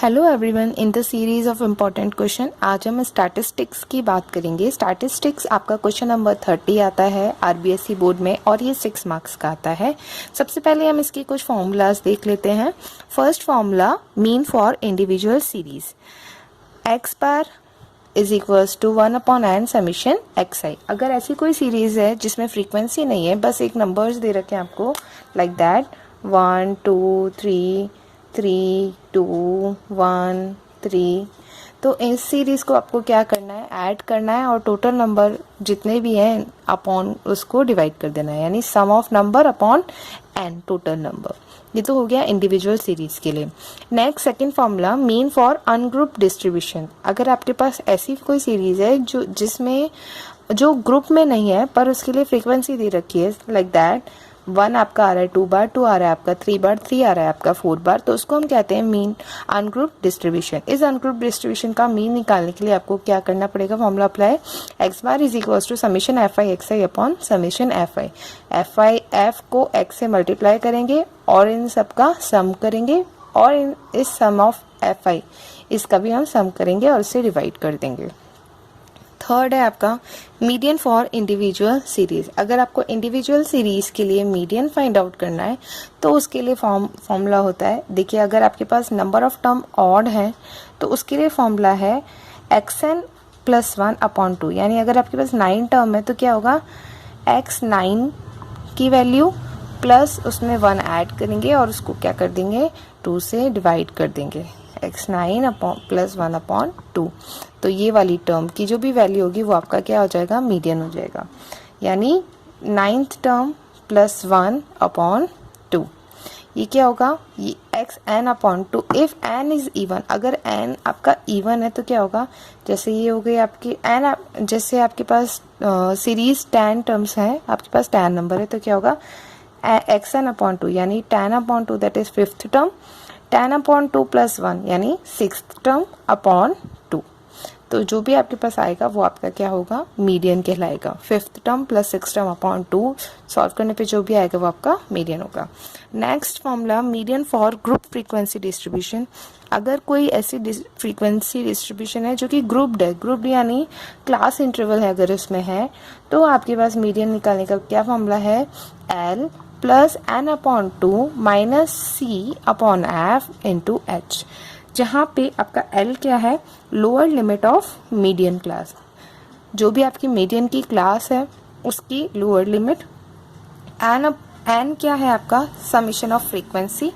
Hello everyone, in the series of important question आज हम statistics की बात करेंगे। स्टैटिस्टिक्स आपका क्वेश्चन नंबर 30 आता है आरबीएसई बोर्ड में और ये 6 मार्क्स का आता है। सबसे पहले हम इसके कुछ फॉर्मूलाज देख लेते हैं। First formula, mean for individual series, x bar is equals to 1/n summation x i. अगर ऐसी कोई सीरीज है जिसमें फ्रीक्वेंसी नहीं है, बस एक नंबर्स दे रखे हैं आपको लाइक दैट 1 2 3 3 2 1 3, तो इस सीरीज को आपको क्या करना है, ऐड करना है और टोटल नंबर जितने भी हैं अपॉन उसको डिवाइड कर देना है, यानी sum of number upon n total number. ये तो हो गया इंडिविजुअल सीरीज के लिए। Next second formula, mean for ungroup distribution. अगर आपके पास ऐसी कोई सीरीज है जिसमें जो ग्रुप में नहीं है पर उसके लिए फ्रीक्वेंसी दे रखी है लाइक दैट 1 आपका आ रहा है 2 बार, 2 आ रहा है आपका 3 बार, 3 आ रहा है आपका 4 बार, तो उसको हम कहते हैं मीन अनग्रुप डिस्ट्रीब्यूशन। इस अनग्रुप डिस्ट्रीब्यूशन का मीन निकालने के लिए आपको क्या करना पड़ेगा, formula apply, x bar is equals to summation f i x i upon summation f i. F को एक्स से मल्टीप्लाई करेंगे और इन सब का सम करेंगे और इस सम ऑफ एफ आई इसका भी हम सम करेंगे और इसे डिवाइड कर देंगे। थर्ड है आपका मीडियन फॉर इंडिविजुअल सीरीज। अगर आपको इंडिविजुअल सीरीज के लिए मीडियन फाइंड आउट करना है तो उसके लिए फॉर्मूला होता है, देखिए अगर आपके पास नंबर ऑफ टर्म ऑड है तो उसके लिए फॉर्मूला है xn + 1/2, यानी अगर आपके पास 9 टर्म है तो क्या होगा, x 9 की वैल्यू प्लस उसमें 1 ऐड करेंगे और उसको क्या कर देंगे, 2 से डिवाइड कर देंगे, x9 + 1/2। तो ये वाली टर्म की जो भी वैल्यू होगी वो आपका क्या हो जाएगा, मीडियन हो जाएगा, यानी 9th टर्म + 1/2। ये क्या होगा, ये xn/2 if n is even. अगर n आपका इवन है तो क्या होगा, जैसे ये हो गई आपकी n, जैसे आपके पास सीरीज 10 टर्म्स है, आपके पास 10 नंबर है तो क्या होगा xn/2 यानी 10/2 दैट इज 5th टर्म, 10/2 + 1 यानी 6th टर्म अपॉन 2। तो जो भी आपके पास आएगा वो आपका क्या होगा, मीडियन कहलाएगा। 5th term + 6th term upon 2 solve करने पे जो भी आएगा वो आपका मीडियन होगा। Next formula, median for group frequency distribution. अगर कोई ऐसी फ्रीक्वेंसी डिस्ट्रीब्यूशन है जो कि ग्रुप्ड है, ग्रुप्ड यानी क्लास इंटरवल है अगर उसमें है, तो आपके पास मीडियन निकालने का क्या फॉर्मूला है, L + n/2 - c/f × h, जहाँ पे आपका L क्या है, lower limit of median class. जो भी आपकी मीडियन की क्लास है उसकी लोअर लिमिट, n क्या है आपका समीशन ऑफ फ्रीक्वेंसी,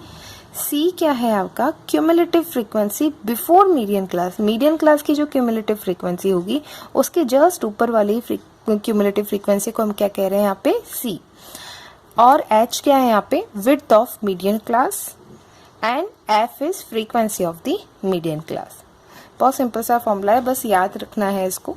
c क्या है आपका cumulative frequency before median class. Median class की जो क्यूमुलेटिव फ्रीक्वेंसी होगी उसके जस्ट ऊपर वाली क्यूमुलेटिव फ्रीक्वेंसी को हम क्या कह रहे हैं यहाँ पे, c। और h क्या है यहाँ पे, width of median class, and f is frequency of the median class. बहुत सिंपल सा फॉर्मूला है, बस याद रखना है इसको।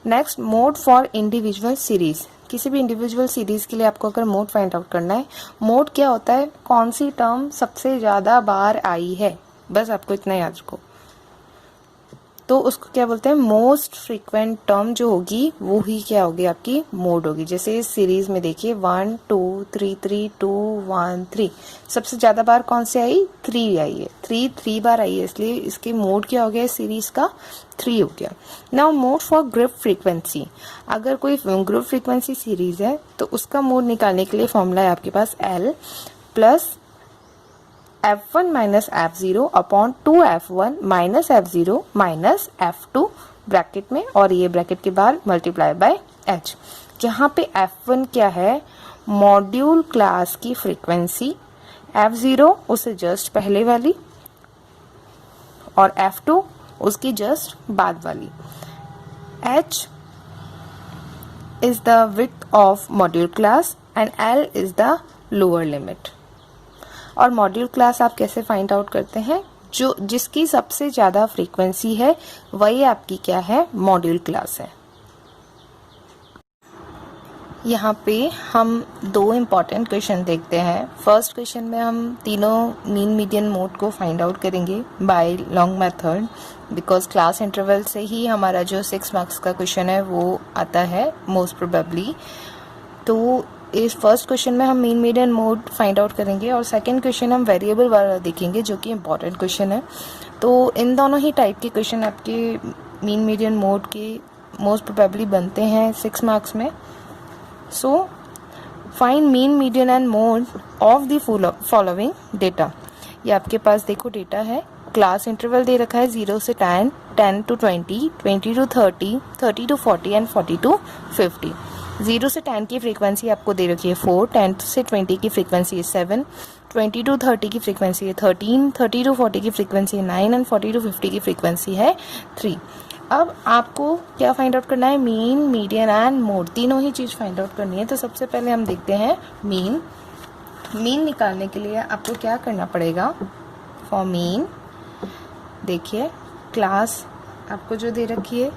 Next, mode for individual series. किसी भी इंडिविजुअल सीरीज के लिए आपको अगर मोड फाइंड आउट करना है, मोड क्या होता है, कौन सी टर्म सबसे ज्यादा बार आई है, बस आपको इतना याद रखो। तो उसको क्या बोलते हैं, मोस्ट फ्रीक्वेंट टर्म जो होगी वो ही क्या होगी, आपकी मोड होगी। जैसे इस सीरीज में देखिए 1 2 3 3 2 1 3, सबसे ज्यादा बार कौन से आई, 3 आई है, 3 बार आई है, इसलिए इसके मोड क्या हो गया, इस सीरीज का 3 हो गया। Now mode for group frequency. अगर कोई ग्रुप फ्रीक्वेंसी सीरीज है तो उसका मोड निकालने के लिए फॉर्मूला है आपके पास L + f1 - f0 upon 2f1 - f0 - f2 bracket में, और ये ब्रैकेट के बाहर मल्टीप्लाई बाय h, जहाँ पे f1 क्या है, मॉड्यूल क्लास की फ्रीक्वेंसी, f0 उससे जस्ट पहले वाली और f2 उसकी जस्ट बाद वाली। h is the width of module class and L is the lower limit। और मॉड्यूल क्लास आप कैसे फाइंड आउट करते हैं, जो जिसकी सबसे ज्यादा फ्रीक्वेंसी है वही आपकी क्या है, मॉड्यूल क्लास है। यहाँ पे हम 2 इम्पॉर्टेंट क्वेश्चन देखते हैं। फर्स्ट क्वेश्चन में हम तीनों मीन मीडियन मोड को फाइंड आउट करेंगे by long method, because class interval से ही हमारा जो 6 मार्क्स का क्वेश्चन है वो आता है मोस्ट प्रोबेबली। तो इस फर्स्ट क्वेश्चन में हम mean median mode find out करेंगे और सेकंड क्वेश्चन हम वेरिएबल वाला देखेंगे जो कि इम्पॉर्टेंट क्वेश्चन है। तो इन दोनों ही टाइप के क्वेश्चन आपके मीन मीडियन मोड के मोस्ट प्रोबेबली बनते हैं 6 मार्क्स में। So find mean median and mode of the following data. ये आपके पास देखो डेटा है, क्लास इंटरवल दे रखा है 0 से 10, 10 to 20, 20 to 30, 30 to 40 and 40 to 50। 0 से 10 की फ्रीक्वेंसी आपको दे रखी है 4, 10 से 20 की फ्रीक्वेंसी है 7, 20 to 30 की फ्रीक्वेंसी है 13, 30 to 40 की फ्रीक्वेंसी है 9 एंड 40 to 50 की फ्रीक्वेंसी है 3। अब आपको क्या फाइंड आउट करना है? मीन, मीडियन एंड मोड, तीनों ही चीज़ फाइंड आउट करनी है। तो सबसे पहले हम देखते हैं मीन। मीन निकालने के लिए आपको क्या करना पड़ेगा? फॉर मीन देखिए, क्लास आपको जो दे रखी है,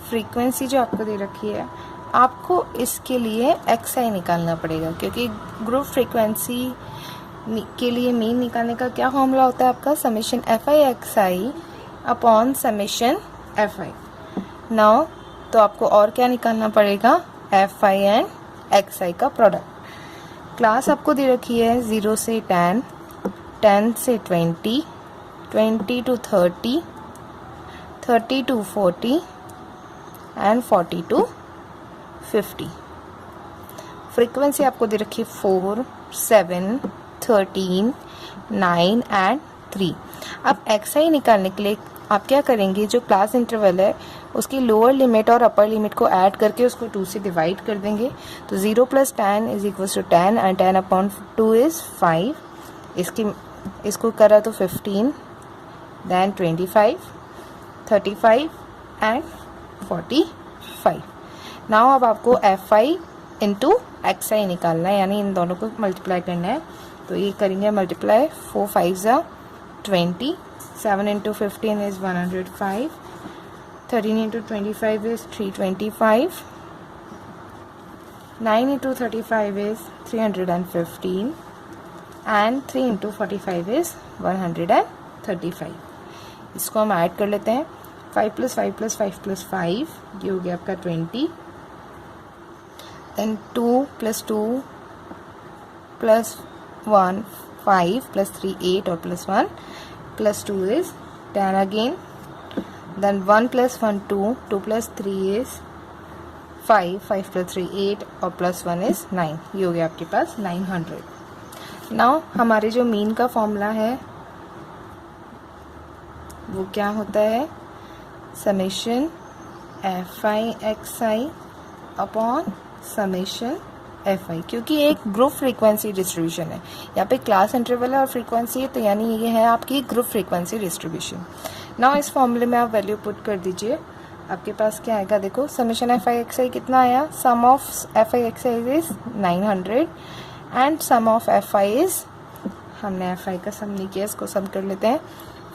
फ्रीक्वेंसी जो आपको दे रखी है, आपको इसके लिए xi निकालना पड़ेगा, क्योंकि ग्रुप फ्रीक्वेंसी के लिए मीन निकालने का क्या फॉर्मूला होता है आपका? Summation fi upon summation fi। Now तो आपको और क्या निकालना पड़ेगा? fi एंड xi का प्रोडक्ट। क्लास आपको दे रखी है 0 से 10, 10 से 20, 20 to 30, 30 to 40 and 40 to 50। Frequency आपको दे रखी है 4, 7, 13, 9 एंड 3। अब xi निकालने के लिए आप क्या करेंगे? जो क्लास इंटरवल है उसकी लोअर लिमिट और अपर लिमिट को ऐड करके उसको 2 से डिवाइड कर देंगे। तो 0 + 10 = 10 एंड 10/2 इज़ 5। इसको करा तो 15, देन 25, 35 एंड 45। नाउ अब आपको fi इंटू xi निकालना है, यानी इन दोनों को मल्टीप्लाई करना है। तो ये करेंगे multiply, 4 5 20, 7 into 15 is 105, 13 into 25 is 325, 9 into 35 is 315 and 3 into 45 is 135। इसको हम ऐड कर लेते हैं। 5 + 5 + 5 + 5 ये हो गया आपका 20, देन 2 + 2 + 1 5 + 3 8 और +1 + 2 is 10 again, then 1 + 1 2, 2 + 3 is 5, 5 + 3 8 और +1 is 9। ये हो गया आपके पास 900। नाउ हमारे जो मीन का फॉर्मूला है वो क्या होता है? Summation fi xi upon summation fi, क्योंकि एक ग्रुप फ्रीक्वेंसी डिस्ट्रीब्यूशन है। यहाँ पे क्लास इंटरवल है और फ्रीक्वेंसी है, तो यानी ये है आपकी ग्रुप फ्रीक्वेंसी डिस्ट्रीब्यूशन। नाउ इस फॉर्मूले में आप वैल्यू पुट कर दीजिए, आपके पास क्या आएगा? देखो, समेशन fi xi कितना आया? Sum of fi xi is 900 and sum of fi is, हमने fi का सम नहीं किया, इसको सम कर लेते हैं।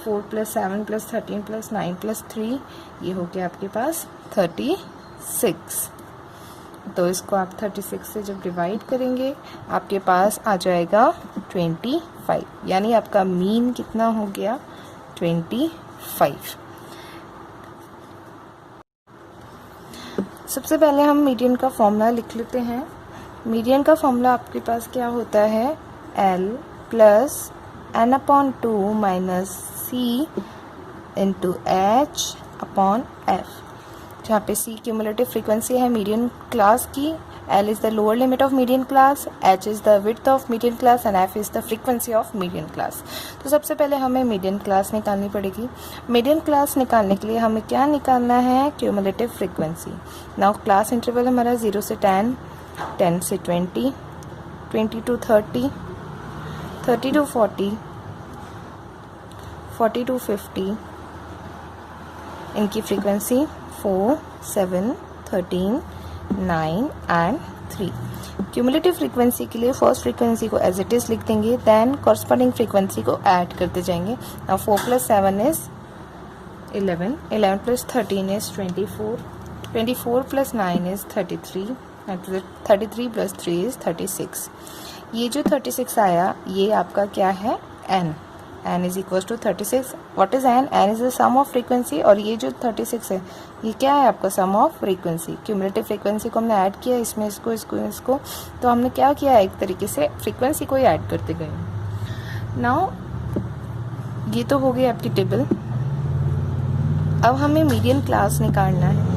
4 + 7 + 13 + 9 + 3 ये हो गया आपके पास 36। तो इसको आप 36 से जब डिवाइड करेंगे आपके पास आ जाएगा 25, यानी आपका मीन कितना हो गया? 25। सबसे पहले हम मीडियन का फॉर्मूला लिख लेते हैं। मीडियन का फॉर्मूला आपके पास क्या होता है? L + n/2 - c × h/f, जहाँ पे c क्यूमुलेटिव फ्रीक्वेंसी है मीडियन क्लास की, L is the lower limit of median class, h is the width of median class and f is the frequency of median class. तो सबसे पहले हमें median class निकालनी पड़ेगी। मीडियन क्लास निकालने के लिए हमें क्या निकालना है? Cumulative frequency. Now class interval हमारा 0 से 10, 10 से 20, 20 to 30, 30 to 40, 40 to 50। इनकी फ्रीक्वेंसी 4, 7, 13, 9 एंड 3। क्यूमुलेटिव फ्रीक्वेंसी के लिए फर्स्ट फ्रीक्वेंसी को एज इट इज़ लिख देंगे, देन कॉरस्पॉन्डिंग फ्रीक्वेंसी को ऐड करते जाएंगे। Now 4 + 7 is 11, 11 + 13 is 24, 24 + 9 is 33, 33 + 3 is 36। ये जो 36 आया ये आपका क्या है? n। n is equal to 36. What is n? n is the sum of frequency, और ये जो 36 है ये क्या है आपका sum of frequency. Cumulative frequency को हमने ऐड किया, इसमें इसको, तो हमने क्या किया, एक तरीके से फ्रीक्वेंसी को ही ऐड करते गए. नाउ ये तो हो गई आपकी टेबल. अब हमें मीडियन क्लास निकालना है.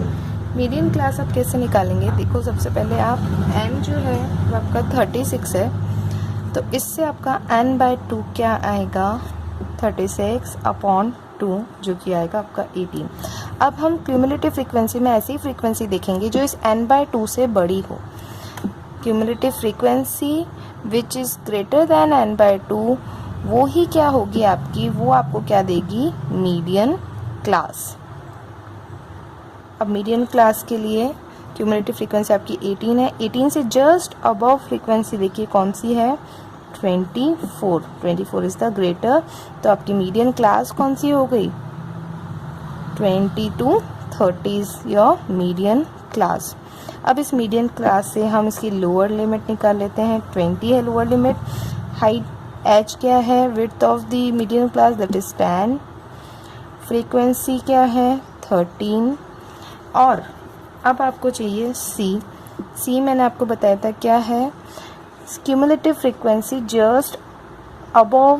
मीडियन क्लास आप कैसे निकालेंगे? देखो, सबसे पहले आप n जो है वो आपका 36 है, तो इससे आपका n/2 क्या आएगा, 36/2, जो कि आएगा आपका 18. अब हम क्यूमुलेटिव फ्रीक्वेंसी में ऐसी फ्रीक्वेंसी देखेंगे जो इस n/2 से बड़ी हो. Cumulative frequency which is greater than n/2, वो ही क्या होगी आपकी, वो आपको क्या देगी, मीडियन क्लास. अब मीडियन क्लास के लिए क्यूमुलेटिव फ्रीक्वेंसी आपकी 18 है. 18 से जस्ट अबव फ्रीक्वेंसी देखिए कौन सी है, 24. 24 इज द ग्रेटर, तो आपकी मीडियन क्लास कौन सी हो गई, 20 to 30 is your median class. अब इस मीडियन क्लास से हम इसकी लोअर लिमिट निकाल लेते हैं. 20 है लोअर लिमिट. हाइट h क्या है, width of the median class, that is 10. Frequency क्या है, 13. और अब आपको चाहिए c मैंने आपको बताया था क्या है, cumulative frequency just above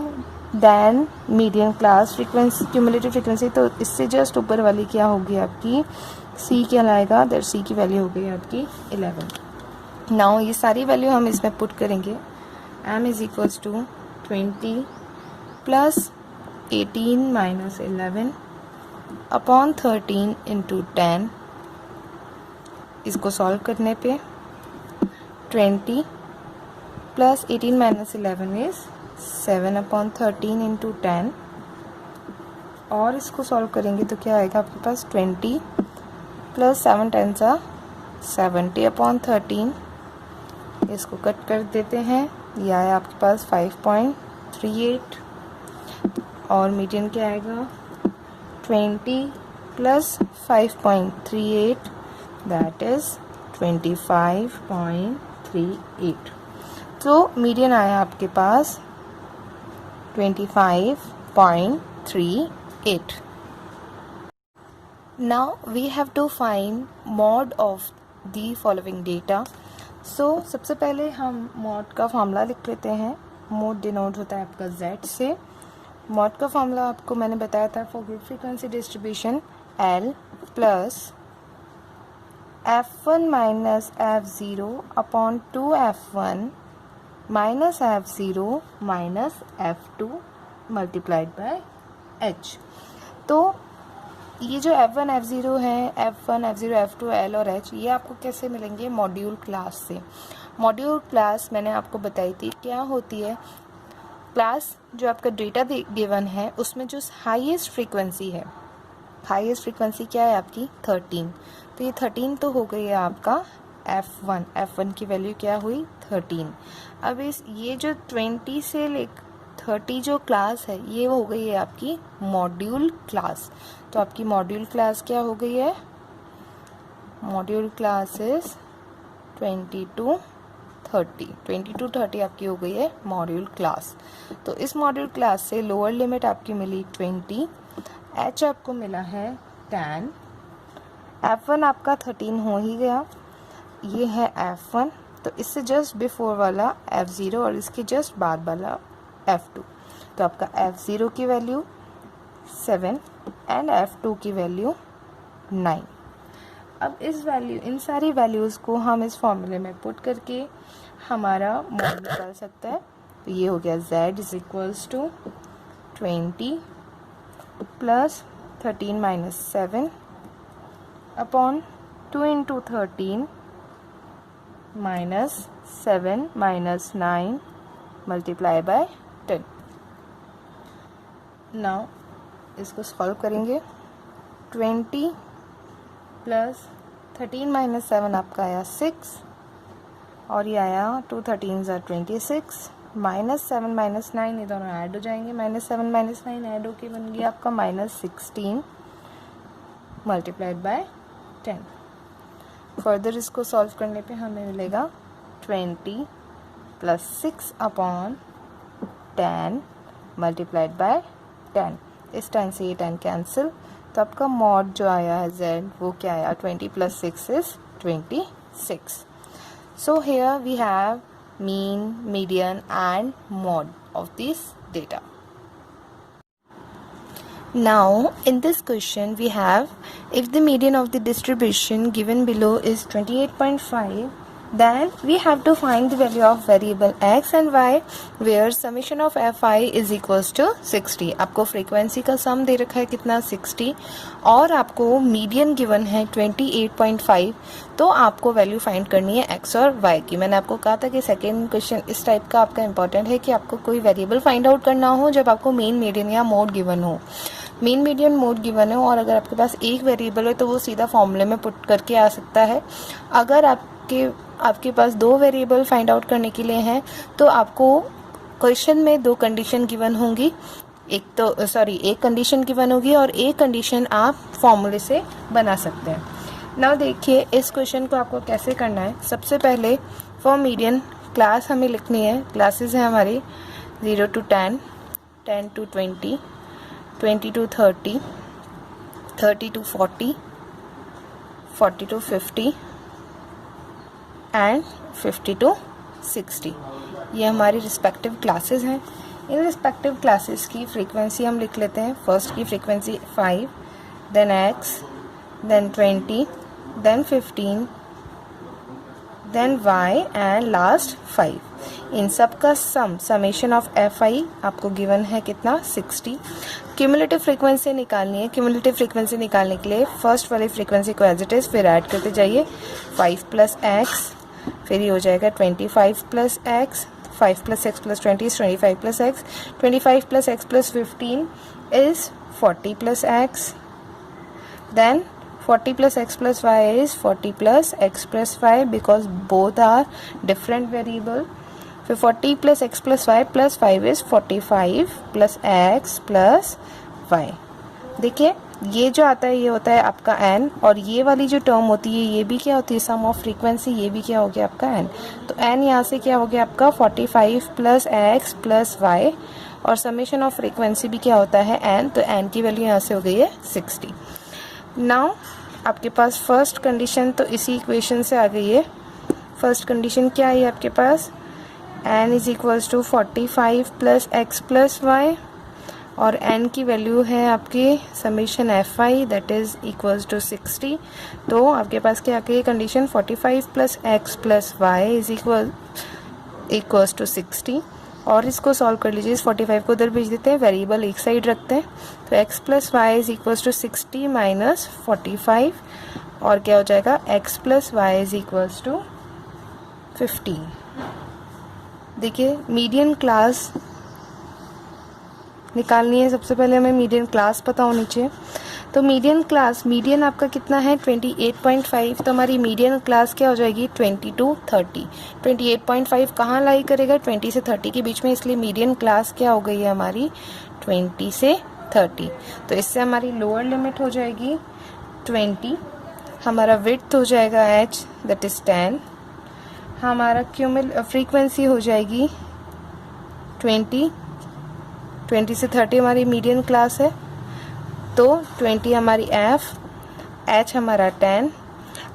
than median class frequency. Cumulative frequency तो इससे जस्ट ऊपर वाली क्या होगी आपकी, c क्या लाएगा, दैट c की वैल्यू हो गई आपकी 11. नाउ ये सारी वैल्यू हम इसमें पुट करेंगे. m is equals to 20 plus 18 minus 11 upon 13 into 10. इसको सॉल्व करने पे 20 प्लस 18 माइनस 11 इज 7/13 इंटू 10. और इसको सॉल्व करेंगे तो क्या आएगा आपके पास, 20 प्लस 7 10 70/13. इसको कट कर देते हैं, यह आया आपके पास 5.38. और मीडियन क्या आएगा, 20 प्लस 5.38, दैट इज 25.38. तो मीडियन आया आपके पास 25.38. Now we have to find mod of the following data. So सबसे पहले हम mod का फॉर्मूला लिख लेते हैं. mod डिनोट होता है आपका z से. mod का फॉर्मूला आपको मैंने बताया था for group frequency distribution, L plus f1 minus f0 upon 2f1 minus f0 minus f2 multiplied by h. तो ये जो f1 f0 है, f1 f0 f2 l और h, ये आपको कैसे मिलेंगे, मॉड्यूल क्लास से. मॉड्यूल क्लास मैंने आपको बताई थी क्या होती है. क्लास जो आपका डेटा गिवन है उसमें जो हाईएस्ट फ्रीक्वेंसी है, हाईएस्ट फ्रीक्वेंसी क्या है आपकी 13. तो ये 13 तो हो गई है आपका f1 की वैल्यू क्या हुई 13. अब ये जो 20 से ले 30 जो क्लास है ये हो गई है आपकी मॉड्यूल क्लास. तो आपकी मॉड्यूल क्लास क्या हो गई है, मॉड्यूल क्लास इज 20 to 30 आपकी हो गई है मॉड्यूल क्लास. तो इस मॉड्यूल क्लास से लोअर लिमिट आपकी मिली 20, h आपको मिला है 10, f1 आपका 13 हो ही गया, ये है f1. तो इससे जस्ट बिफोर वाला f0 और इसके जस्ट बाद वाला f2. तो आपका f0 की वैल्यू 7 एंड f2 की वैल्यू 9. अब इन सारी वैल्यूज़ को हम इस फॉर्मूले में पुट करके हमारा मॉड निकाल सकता है. तो ये हो गया z is equals to 20 plus 13 minus 7 upon 2 into 13 minus 7 minus 9 multiply by 10. Now इसको सॉल्व करेंगे. 20 प्लस 13 माइनस 7 आपका आया 6 और ये आया 2 13 26 माइनस 7 माइनस 9, ये दोनों ऐड हो जाएंगे. माइनस 7 माइनस 9 ऐड होके बन गया आपका माइनस 16 मल्टीप्लाइड बाय 10. फर्दर इसको सॉल्व करने पे हमें मिलेगा 20 प्लस 6 अपॉन 10 मल्टीप्लाइड बाय 10। इस 10 से ये 10 कैंसिल, तो आपका मॉड जो आया है z वो क्या आया, 20 + 6 is 26। So here we have mean, median and mode of this data. Now in this question we have, if the median of the distribution given below is 28.5, then we have to find the value of variable x and y where summation of fi is equals to 60. आपको frequency का सम दे रखा है कितना, 60, और आपको median given है 28.5, तो आपको वैल्यू फाइंड करनी है x और y की. मैंने आपको कहा था कि सेकेंड क्वेश्चन इस टाइप का आपका इंपॉर्टेंट है कि आपको कोई वेरिएबल फाइंड आउट करना हो जब आपको मीन, मीडियन या मोड गिवन हो. मीन, मीडियन, मोड गिवन है और अगर आपके पास एक वेरिएबल है तो वो सीधा फॉर्मूले में पुट करके आ सकता है. अगर आपके पास दो वेरिएबल फाइंड आउट करने के लिए हैं तो आपको क्वेश्चन में दो कंडीशन गिवन होंगी. एक कंडीशन गिवन होगी और एक कंडीशन आप फॉर्मूले से बना सकते हैं. नाउ देखिए इस क्वेश्चन को आपको कैसे करना है. सबसे पहले फॉर मीडियन क्लास हमें लिखनी है. क्लासेस हैं हमारी 0 to 10, 10 to 20, 20 to 30, 30 to 40, 40 to 50 and 50 to 60. ये हमारी रिस्पेक्टिव क्लासेस हैं. इन रिस्पेक्टिव क्लासेस की फ्रीक्वेंसी हम लिख लेते हैं. फर्स्ट की frequency 5, then x, then 20, then 15, then y and last 5. इन सब का समेशन ऑफ fi आपको गिवन है कितना, 60. क्यूमुलेटिव फ्रीक्वेंसी निकालनी है. क्यूमुलेटिव फ्रीक्वेंसी निकालने के लिए फर्स्ट वाली फ्रीक्वेंसी को एज इट इज फिर ऐड करते जाइए. 5 + x, फिर ये हो जाएगा 25 + x, 5 + x + 20 is 25 + x, 25 + x + 15 is 40 + x, then 40 + x + y is 40 + x + y because both are different variable. फिर 40 + x + y + 5 is 45 + x + y. देखिए ये जो आता है ये होता है आपका n, और ये वाली जो टर्म होती है ये भी क्या होती है, सम ऑफ फ्रीक्वेंसी. ये भी क्या हो गया आपका n. तो n यहाँ से क्या हो गया आपका 45 + x + y, और समेशन ऑफ फ्रीक्वेंसी भी क्या होता है n. तो n की वैल्यू यहाँ से हो गई है 60. नाउ आपके पास फर्स्ट कंडीशन तो इसी इक्वेशन से आ गई है. फर्स्ट कंडीशन क्या है आपके पास, n = 45 + x + y, और n की वैल्यू है आपकी summation fi that is equals to 60. तो आपके पास क्या आ गई condition, 45 + x + y is equals to 60. और इसको सॉल्व कर लीजिए. इस 45 को उधर भेज देते हैं, वेरिएबल एक साइड रखते हैं. तो x + y is equals to 60 - 45, और क्या हो जाएगा x + y is equals to 15. देखिए मीडियन क्लास निकालनी है. सबसे पहले हमें मीडियन क्लास पता होनी चाहिए. तो मीडियन आपका कितना है 28.5. तो हमारी मीडियन क्लास क्या हो जाएगी 20 to 30. 28.5 कहाँ लाई करेगा, 20 से 30 के बीच में, इसलिए मीडियन क्लास क्या हो गई है हमारी 20 से 30. तो इससे हमारी लोअर लिमिट हो जाएगी 20. हमारा विड्थ हो जाएगा h दैट इज 10. हमारा फ्रीक्वेंसी हो जाएगी 20 से 30 हमारी मीडियन क्लास है. तो 20 हमारी f, h हमारा 10.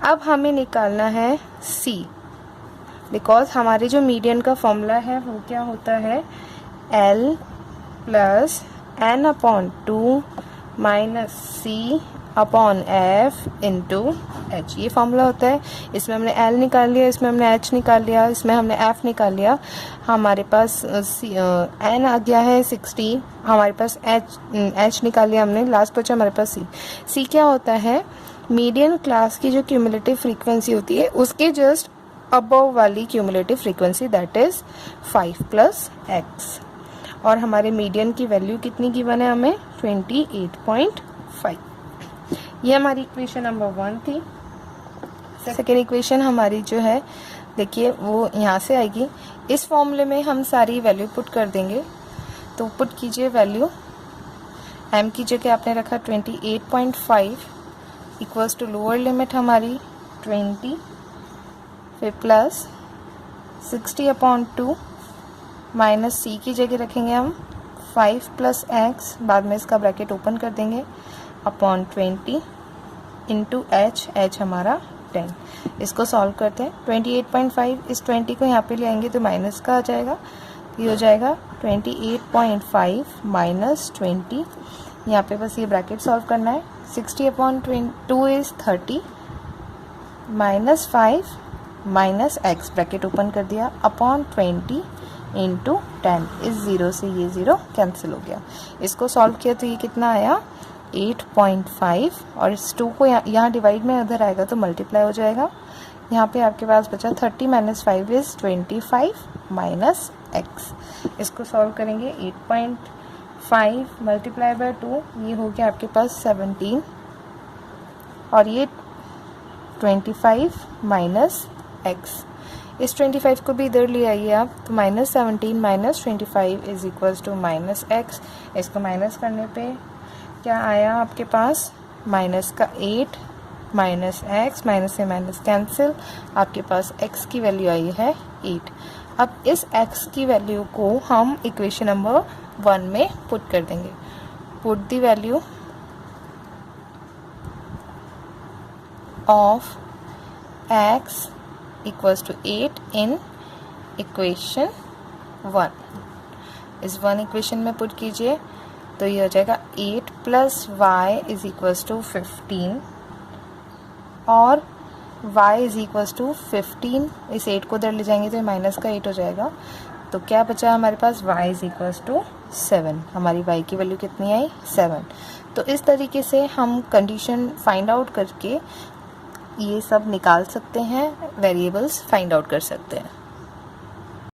अब हमें निकालना है c, बिकॉज हमारे जो मीडियन का फॉर्मूला है वो क्या होता है, l + n/2 - c/f × h. ये फॉर्मूला होता है. इसमें हमने l निकाल लिया, इसमें हमने h निकाल लिया, इसमें हमने f निकाल लिया. हमारे पास n आ गया है 60, हमारे पास h निकाल लिया हमने, लास्ट बचा हमारे पास c क्या होता है, मीडियन क्लास की जो क्यूमुलेटिव फ्रीक्वेंसी होती है उसके जस्ट अबव वाली cumulative frequency that is 5 + x. और हमारे मीडियन की वैल्यू कितनी गिवन है हमें 28.5. ये हमारी इक्वेशन नंबर 1 थी. सेकेंड इक्वेशन हमारी जो है देखिए वो यहाँ से आएगी. इस फॉर्मूले में हम सारी वैल्यू पुट कर देंगे. तो पुट कीजिए वैल्यू. m की जगह आपने रखा 28.5 इक्वल्स टू लोअर लिमिट हमारी 20, फिर प्लस 60/2 माइनस c की जगह रखेंगे हम 5 प्लस एक्स, बाद में इसका ब्रैकेट ओपन कर देंगे, अपॉन 20 इंटू एच हमारा 10। इसको सॉल्व करते हैं। 28.5, इस 20 को यहाँ पे ले आएंगे तो माइनस का आ जाएगा, ये हो जाएगा 28.5 माइनस 20, यहाँ पे बस ये ब्रैकेट सॉल्व करना है। 60/2 is 30, minus 5 minus x, bracket open कर दिया, अपॉन 20 इंटू 10। इस 0 से ये 0 कैंसिल हो गया। इसको सॉल्व किया तो ये कितना आया 8.5, और इस 2 को यहाँ डिवाइड में उधर आएगा तो मल्टीप्लाई हो जाएगा। यहाँ पे आपके पास बचा 30 माइनस 5 इज़ 25 माइनस एक्स। इसको सॉल्व करेंगे, 8.5 मल्टीप्लाई बाय 2, ये हो गया आपके पास 17, और ये 25 माइनस एक्स। इस 25 को भी इधर ले आइए आप, तो minus 17 minus 25 is equals to minus x. इसको माइनस करने पे क्या आया आपके पास, माइनस का 8 माइनस एक्स, माइनस से माइनस कैंसिल, आपके पास x की वैल्यू आई है 8। अब इस x की वैल्यू को हम इक्वेशन नंबर 1 में पुट कर देंगे। Put the value of x equals to 8 in equation 1। इस 1 इक्वेशन में पुट कीजिए तो ये हो जाएगा 8 plus y is equals to 15, और y इज इक्वल्स टू 15, इस 8 को उधर ले जाएंगे तो माइनस का 8 हो जाएगा। तो क्या बचा हमारे पास, y इज इक्वल्स टू 7। हमारी y की वैल्यू कितनी आई, 7। तो इस तरीके से हम कंडीशन फाइंड आउट करके ये सब निकाल सकते हैं, वेरिएबल्स फाइंड आउट कर सकते हैं।